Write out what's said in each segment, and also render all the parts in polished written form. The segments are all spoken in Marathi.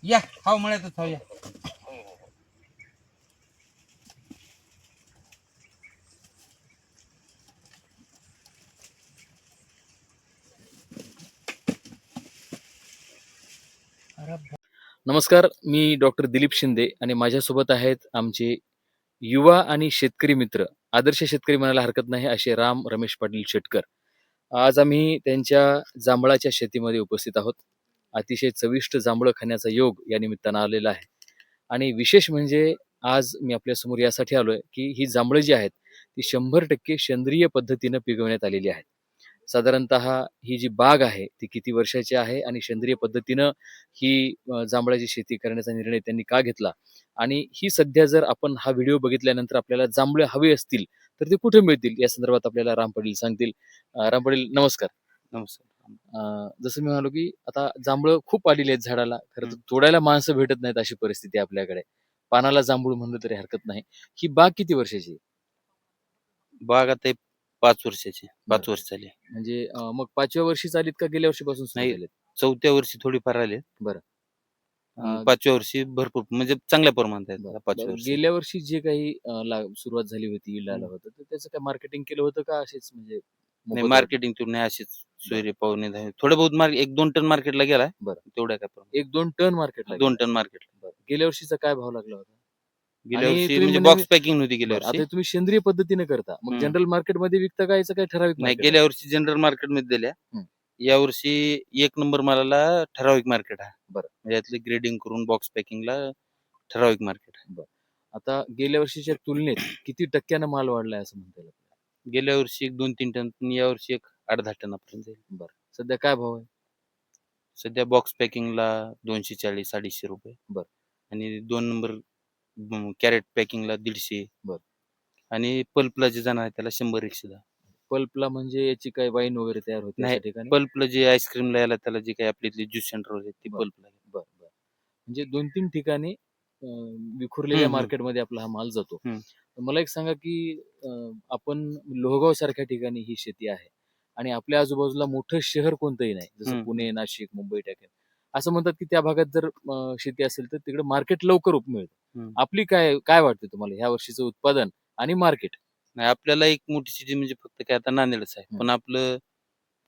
या हाव मळ्यातच हाव या. नमस्कार, मी डॉक्टर दिलीप शिंदे आणि माझ्यासोबत आहेत आमचे युवा आणि शेतकरी मित्र, आदर्श शेतकरी म्हणायला हरकत नाही असे राम रमेश पाटील शेटकर. आज आम्ही त्यांच्या जांभळाच्या शेतीमध्ये उपस्थित आहोत. अतिशय चविष्ट जांभळं खाण्याचा योग या निमित्तानं आलेला आहे. आणि विशेष म्हणजे आज मी आपल्यासमोर यासाठी आलोय, की ही जांभळं जी आहेत, ती 100% सेंद्रिय पद्धतीनं पिकवण्यात आलेली आहेत. साधारणतः ही जी बाग आहे, ती किती वर्षाची आहे आणि सेंद्रिय पद्धतीनं ही जांभळाची शेती करण्याचा निर्णय त्यांनी का घेतला? आणि ही सध्या जर आपण हा व्हिडिओ बघितल्यानंतर आपल्याला जांभळं हवे असतील, तर ते कुठे मिळतील? या संदर्भात आपल्याला राम पाटील सांगतील. राम पाटील नमस्कार. नमस्कार. जसं मी म्हणालो, की आता जांभळं खूप आलेली आहेत झाडाला. खरं तर हं. तोडायला माणसं भेटत नाहीत अशी परिस्थिती आहे आपल्याकडे. पानाला जांभूळ म्हणलं तरी हरकत नाही. ही बाग किती वर्षाची आहे? बाग आता 5 वर्षाची. बरं. 5 वर्ष झाली. म्हणजे मग 5व्या वर्षीच आलीत का गेल्या वर्षीपासून सुरू नाही, झालेत? 4थ्या वर्षी थोडीफार आले. बरं. आणि अ, 5व्या वर्षी भरपूर म्हणजे चांगल्या प्रमाणात आहेत बरं. आता 5व्या बरं. वर्षी. गेल्या वर्षी जे काही सुरुवात झाली होती, ईल्ड आलं हं. होतं, तर त्याचं काय मार्केटिंग केलं होतं का असेच म्हणजे नाही, मोफत वाटलं? मार्केटिंग नाही अशीच बरं. सोयरे पाहुणे धावे थोडं बहुत 1-2 टन मार्केटला गेलाय. बरं. तेवढ्या काय प्रमाणात. 1-2 टन मार्केटला 2 गेला. टन मार्केटला. बरं. गेल्या वर्षीचा काय भाव लागला होता? गेल्या आणि वर्षी तुम्ही म्हणजे म्हणे बॉक्स पॅकिंग नव्हती गेल्या बरं, वर्षी. आता तुम्ही सेंद्रिय पद्धतीने करता. मग हं. जनरल मार्केटमध्ये विकता का याचं काही ठराविक नाही, मार्केट आहे? गेल्या वर्षी जनरल मार्केटमध्ये दिल्या. हं. यावर्षी 1 नंबर मालाला ठराविक मार्केट आहे. बरं. म्हणजे यातले ग्रेडिंग करून बॉक्स पॅकिंगला ठराविक मार्केट आहे. बरं. आता गेल्या वर्षीच्या तुलनेत किती टक्क्यानं माल वाढलाय असं म्हणता येईल आपल्याला? गेल्या वर्षी एक 2-3 टन, पण यावर्षी एक 8-10 टनापर्यंत जाईल. बरं. सध्या काय भाव आहे? सध्या बॉक्स पॅकिंगला ₹240-250 बरं. आणि 2 नंबर कॅरेट पॅकिंगला 150 बरं. आणि पल्पला जे जाणार आहे त्याला 100-110. पल्पला म्हणजे याची काय वाईन वगैरे तयार होते नाही, अशा ठिकाणी? पल्पला जे आईस्क्रीमला याला त्याला जे काही आपली इथली ज्यूस सेंटर आहेत ती बरं, पल्पला. बरं, बरं. म्हणजे 2-3 ठिकाणी अ, विखुरलेल्या हं, हं, मार्केटमध्ये आपला हा माल जातो. हं, मला एक सांगा, की अ, आपण लोहगाव सारख्या ठिकाणी ही शेती आहे आणि आपल्या आजूबाजूला मोठं शहर कोणतंही नाही. जसं हं, पुणे, नाशिक, मुंबई टाकेल. असं म्हणतात, की त्या भागात जर शेती असेल तर तिकडे मार्केट लवकर मिळतं. हं. आपली काय काय वाटते तुम्हाला ह्या वर्षीचं उत्पादन आणि मार्केट? नाही, आपल्याला एक मोठी सिटी म्हणजे फक्त काय आता नांदेडच आहे. हं, पण आपलं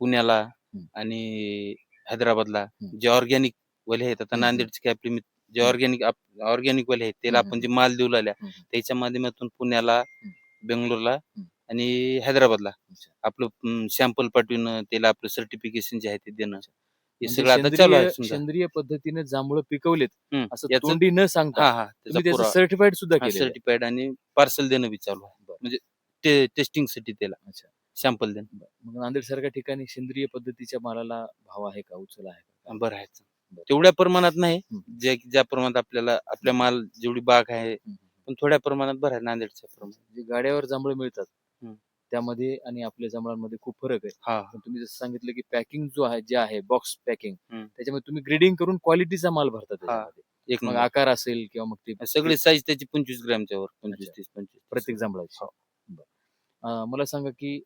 पुण्याला हं, आणि हैदराबादला हं, जे ऑर्गॅनिक वाले आहेत, आता हं, हं, नांदेडचे काय आपले जे हं, ऑर्गॅनिक वाले आहेत, त्याला हं, आपण हं, जे माल देऊ लागल्या, हं, हं, त्याच्या माध्यमातून पुण्याला, हं, बेंगलोरला हं. आणि हैदराबादला अच्छा, आपलं सॅम्पल पाठवणं, त्याला आपलं सर्टिफिकेशन जे आहे ते देणं, अच्छा. हे म्हणजे सगळं आता चालू आहे समजा. सेंद्रिय पद्धतीने जांभळं पिकवलेत, असं याचं तोंडी न सांगता हां, हां. त्याचा तुम्ही त्याचं पुरावा सर्टिफाईड सुद्धा केलेलं आहे. सर्टिफाईड आणि पार्सल देणं बी चालू आहे. बरं. म्हणजे टेस्टिंगसाठी त्याला अच्छा. सॅम्पल देणं. बरं. मग नांदेडसारख्या ठिकाणी सेंद्रिय पद्धतीच्या मालाला भाव आहे का? उचल आहे का? काय? बरं आहे. बरं. तेवढ्या प्रमाणात नाही, हं, ज्या प्रमाणात आपल्याला आपल्या हं, माल जेवढी बाग आहे, हं, हं. पण थोड्या प्रमाणात बरं आहे नांदेडच्या प्रमाणात. जे गाड्यावर जांभळं मिळतात, हं. त्यामध्ये आणि आपल्या जांभळांमध्ये खूप फरक आहे. हां, पण तुम्ही जसं सांगितलं, की पॅकिंग जो आहे जे आहे बॉक्स पॅकिंग हं. त्याच्यामध्ये तुम्ही ग्रेडिंग करून क्वालिटीचा माल भरता हां. त्याच्यामध्ये. एक मग नंबर. आकार असेल किंवा मग ते सगळी साईज त्याची 25 ग्रॅमच्या वर. अच्छा. 25, 30, 25, 30. प्रत्येक जांभळाची. हो. बरं. मला सांगा, की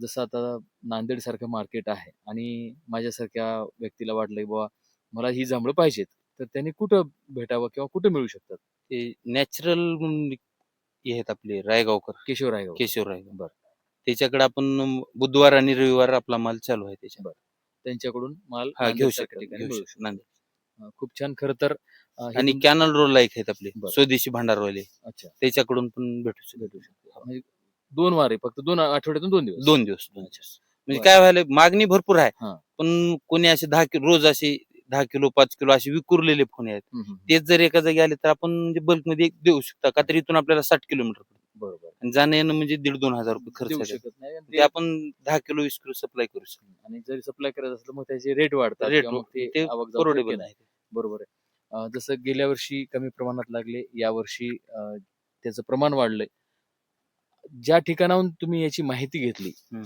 जसं आता नांदेडसारखं मार्केट आहे आणि माझ्यासारख्या व्यक्तीला वाटलं, की बाबा मला ही जांभळं पाहिजेत. तर त्यांनी कुठं भेटावं किंवा कुठं मिळू शकतात? ते नॅचरल म्हणून हे आहेत आपले रायगावकर, केशव रायगावकर. केशव रायगाव. बरं, त्याच्याकडे आपण बुधवार आणि रविवार आपला माल चालू आहे त्याच्या. बरं. त्यांच्याकडून माल हां, नांदेडसारख्या ठिकाणी घेऊ मिळू शकतात शकतो. नांदेड. खूप छान. खरं तर हे आणि कॅनल रोलला एक आहेत आपले बरं. स्वदेशी भांडारवाले, अच्छा. त्याच्याकडून पण भेटू शकतो. भेटू शकतो. म्हणजे 2 वार आहे. फक्त 2 आठवड्यातून 2 दिवस. 2 दिवस, 2 अच्छा. दिवस. म्हणजे बरं. काय व्हायलंय मागणी भरपूर आहे. हां. पण कोणी असे 10 किलो रोज असे 10 किलो, 5 किलो असे विखुरलेले फोन आहेत. हं, हं. तेच जर एका जागी आले तर आपण म्हणजे बल्कमध्ये देऊ शकता. का तर इथून आपल्याला 60 किलोमीटर पडतं. बरोबर. आणि जाणं येणं म्हणजे 1,500-2,000 रुपये खर्च देऊ आहे. शकत नाही आणि ते आपण 10 किलो, 20 किलो सप्लाय करू शकतो. आणि जरी सप्लाय करायचं असलं मग त्याचे रेट वाढतात रेट किंवा मग ते ते आवक जावक शक्य परवडेबल नाही. आहे. बरोबर आहे. जसं गेल्या वर्षी कमी प्रमाणात लागले, यावर्षी त्याचं प्रमाण वाढलंय. ज्या ठिकाणाहून तुम्ही याची माहिती घेतली, हं.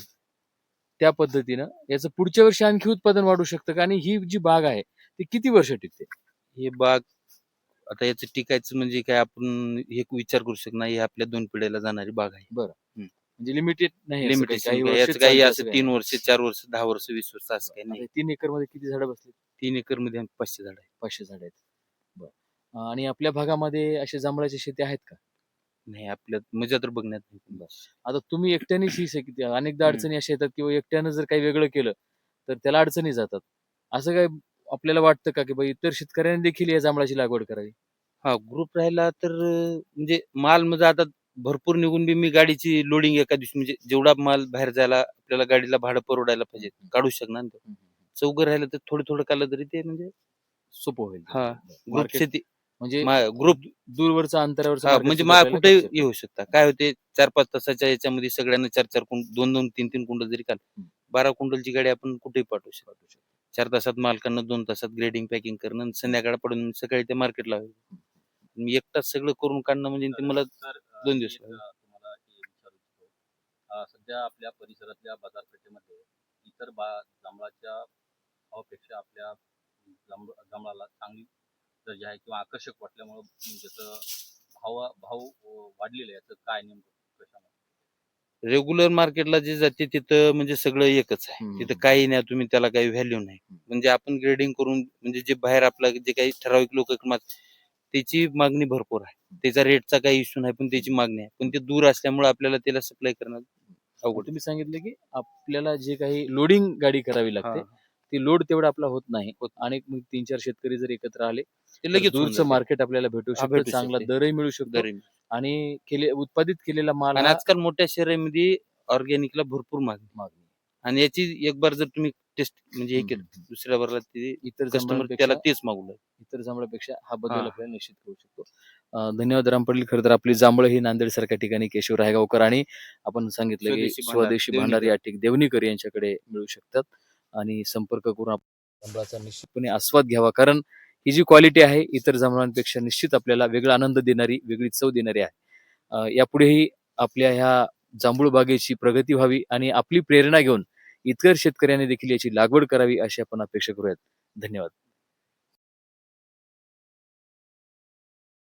त्या पद्धतीनं याचं पुढच्या वर्षी आणखी उत्पादन वाढू शकतं का? आणि ही जी बाग आहे, ती किती वर्ष टिकते? हे बाग आता याचं टिकायचं म्हणजे काय आपण हे विचार करू शकत नाही. ही आपल्या 2 पिढ्याला जाणारी बाग आहे. बरं. म्हणजे लिमिटेड नाही असं काही, लिमिटेशन काही काय वर्षच याचं काही चालते असं असं काही 3 नाही. वर्ष, 4 वर्ष, 10 वर्ष, 20 वर्ष असं काही आता नाही. 3 एकरमध्ये किती झाडं बसली? 3 एकरमध्ये 500 झाड आहे. 500 झाडं आहेत. आणि आपल्या भागामध्ये अशा जांभळाच्या शेती आहेत का? नाही आपल्यात मजा तर बघण्यात नाही. आता तुम्ही एकट्यानेच ही शेती अनेकदा हम्म. अडचणी अशा येतात किंवा एकट्यानं जर काही वेगळं केलं तर त्याला अडचणी जातात. असं काय आपल्याला वाटतं का, की बाबा इतर शेतकऱ्यांनी देखील या जांभळाची लागवड करावी? हा ग्रुप राहिला तर म्हणजे माल म्हणजे आता भरपूर निघून बी मी गाडीची लोडिंग एका दिवशी म्हणजे जेवढा माल बाहेर जायला आपल्याला गाडीला भाडं परवडायला पाहिजे काढू शकणार ना तो. चौघं राहिलं तर थोडं थोडं काढलं तरी ते म्हणजे सोपं होईल. हा ग्रुप मार्केट शेती म्हणजे ग्रुप दूरवरचं अंतरावरचं हा मार्केट म्हणजे सुद्धा करायला कुठे करू शकतो. येऊ शकता काय होते 4-5 तासाच्या याच्यामध्ये सगळ्यांना 4-4 कुंटल 2-2 3-3 कुंटल जरी काढलं 12 कुंटलची गाडी आपण कुठेही पाठवू शकतो. 4 तासात मालकांना 2 तासात ग्रेडिंग पॅकिंग करणं आणि संध्याकाळपर्यंत सकाळी ते मार्केटला मी एकटाच सगळं करून काढणं म्हणजे ते मला 2 दिवस लागले. तुम्हाला हे विचारू इच्छितो. सध्या आपल्या परिसरातल्या बाजारपेठेमध्ये इतर जांभळाच्या भावापेक्षा आपल्या जांभळाला चांगली दर्जा आहे किंवा आकर्षक वाटल्यामुळं त्याचं भाव वाढलेलं आहे, याचं काय नेमकं कशामुळे? रेग्युलर मार्केटला जे जाते तिथं म्हणजे सगळं एकच आहे. तिथं काही नाही तुम्ही त्याला काही व्हॅल्यू नाही. म्हणजे आपण ग्रेडिंग करून म्हणजे जे बाहेर आपला जे काही ठराविक लोक त्याची मागणी भरपूर आहे. त्याचा रेटचा काही इश्यू नाही पण त्याची मागणी आहे. पण ते दूर असल्यामुळे आपल्याला त्याला सप्लाय करणं अवघड. तुम्ही सांगितलं की आपल्याला जे काही लोडिंग गाडी करावी लागते ती लोड तेवढा आपला होत नाही आणि मग 3-4 शेतकरी जर एकत्र आले ते तर लगेच होऊन दूरचं जाते. मार्केट आपल्याला भेटू हा, शकतं, भेटू चांगला शकते. दरही मिळू शकतो दरी आणि उत्पादित केलेला माल आणि हा आजकाल मोठ्या शहरामध्ये ऑर्गॅनिकला भरपूर मागणी मागणी आणि याची एक बार जर तुम्ही टेस्ट म्हणजे हे केलं दुसऱ्या बारला ते इतर कस्टमर त्याला तेच मागू इतर जांभळापेक्षा हा बदल हा. आपल्याला निश्चित करू शकतो. धन्यवाद राम पाटील. खरं तर आपली जांभळं ही नांदेड सारख्या ठिकाणी केशव रायगावकर आणि आपण सांगितलं की स्वदेशी भांडार या देवणीकर यांच्याकडे मिळू शकतात आणि संपर्क करून आपण जांभळाचा निश्चितपणे आस्वाद घ्यावा, कारण ही जी क्वालिटी आहे इतर जांभळांपेक्षा निश्चित आपल्याला वेगळा आनंद देणारी, वेगळी चव देणारी आहे. यापुढेही आपल्या ह्या जांभूळ बागेची प्रगती व्हावी आणि आपली प्रेरणा घेऊन इतर शेतकऱ्यांनी देखील याची लागवड करावी अशी आपण अपेक्षा करूयात. धन्यवाद.